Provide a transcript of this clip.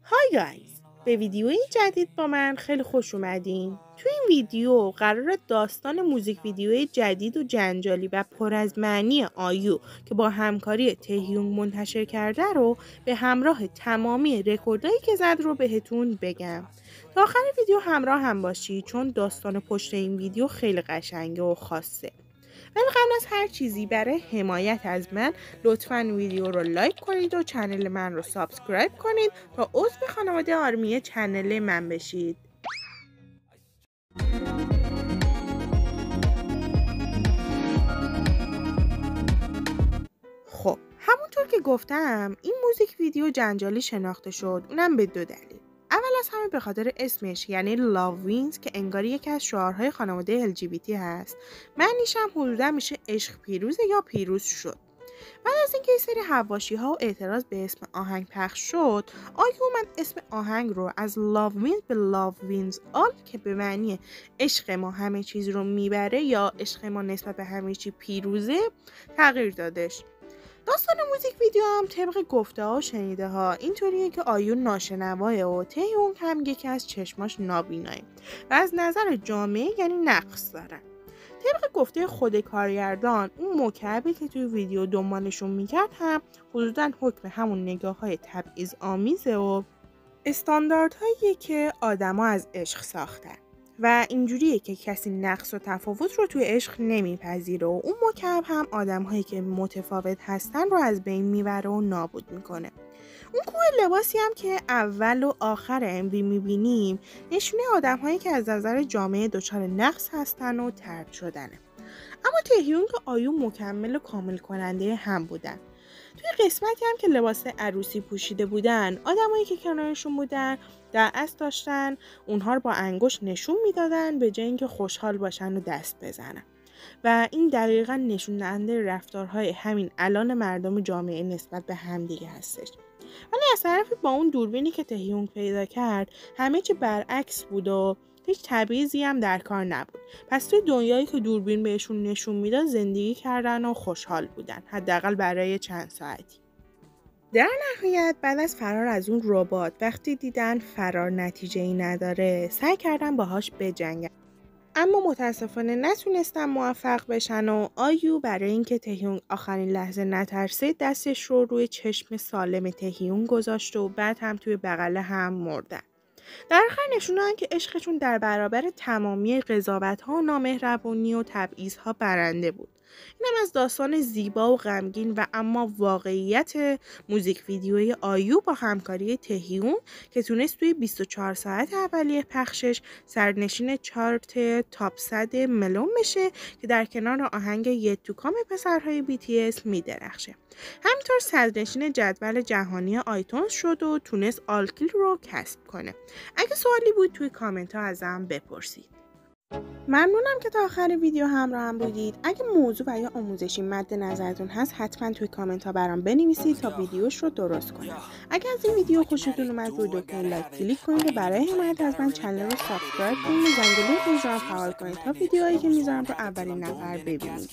های گایز، به ویدیوی جدید با من خیلی خوش اومدین. تو این ویدیو قرار داستان موزیک ویدیوی جدید و جنجالی و پر از معنی آیو که با همکاری تهیونگ منتشر کرده رو به همراه تمامی رکوردایی که زد رو بهتون بگم. تا آخر ویدیو همراه هم باشی چون داستان پشت این ویدیو خیلی قشنگه و خاصه. ولی قبل از هر چیزی برای حمایت از من لطفاً ویدیو رو لایک کنید و چنل من رو سابسکرایب کنید تا عضو خانواده آرمی چنل من بشید. خب همونطور که گفتم این موزیک ویدیو جنجالی شناخته شد، اونم به دو دلیل. اول از همه به خاطر اسمش یعنی Love Wins که انگاری یکی از شعارهای خانواده LGBT هست. معنیش هم حدودا میشه عشق پیروزه یا پیروز شد. بعد از اینکه این سری حواشی ها و اعتراض به اسم آهنگ پخش شد، آیو من اسم آهنگ رو از Love Wins به Love Wins All که به معنی عشق ما همه چیز رو میبره یا عشق ما نسبت به همه چی پیروزه تغییر دادش. داستان موزیک ویدیو هم طبق گفته ها و شنیده ها اینطوریه که آیو ناشنواه و تهیونگ هم یکی از چشماش نابینایی و از نظر جامعه یعنی نقص دارن. طبق گفته خود کارگردان اون مکعبی که توی ویدیو دنبالشون میکرد هم حدوداً حکم همون نگاه های تبعیض آمیزه و استانداردهایی که آدما از عشق ساختن و اینجوریه که کسی نقص و تفاوت رو توی عشق نمیپذیره و اون مکعب هم آدم‌هایی که متفاوت هستن رو از بین میبره و نابود میکنه. اون کوه لباسی هم که اول و آخر اموی میبینیم نشونه آدم‌هایی که از نظر جامعه دچار نقص هستن و طرد شدنه. اما تهیونگ و آیو مکمل و کامل کننده هم بودن. توی قسمتی هم که لباس عروسی پوشیده بودن، آدمایی که کنارشون بودن در اصل داشتن اونها رو با انگشت نشون میدادن به جای اینکه خوشحال باشن و دست بزنن. و این دقیقاً نشون دهنده رفتارهای همین الان مردم جامعه نسبت به همدیگه هستش. ولی از طرفی با اون دوربینی که تهیونگ پیدا کرد همه چی برعکس بود و هیچ تبعیضی هم در کار نبود. پس توی دنیایی که دوربین بهشون نشون میداد زندگی کردن و خوشحال بودن، حداقل برای چند ساعتی. در نهایت بعد از فرار از اون ربات وقتی دیدن فرار نتیجه‌ای نداره سعی کردن باهاش بجنگن، اما متاسفانه نتونستن موفق بشن و آیو برای اینکه تهیونگ آخرین لحظه نترسه دستش رو روی چشم سالم تهیونگ گذاشت و بعد هم توی بغل هم مردن. در آخر نشونن که عشقشون در برابر تمامی قضاوت‌ها و نامهربانی و تبعیض‌ها برنده بود. اینم از داستان زیبا و غمگین و اما واقعیت موزیک ویدیوی آیو با همکاری تهیون که تونست توی 24 ساعت اولیه پخشش سرنشین چارت تاپ 100 ملون بشه که در کنار آهنگ یت تو کام پسرهای BTS میدرخشه. همینطور صدرنشین جدول جهانی آیتونز شد و تونست آلکیل رو کسب کنه. اگه سوالی بود توی کامنت ها ازم بپرسید. ممنونم که تا آخر ویدیو همراه هم بودید. اگه موضوع و یا آموزشی مد نظرتون هست حتما توی کامنت ها برام بنویسید تا ویدیوش رو درست کنم. اگه از این ویدیو خوشتون اومد روی دکمه لایک کلیک کنید و برای حمایت از من چنل رو سابسکرایب کنید و زنگوله پیجم فعال کنید تا ویدیوهایی که میذارم رو اولین نفر ببینید.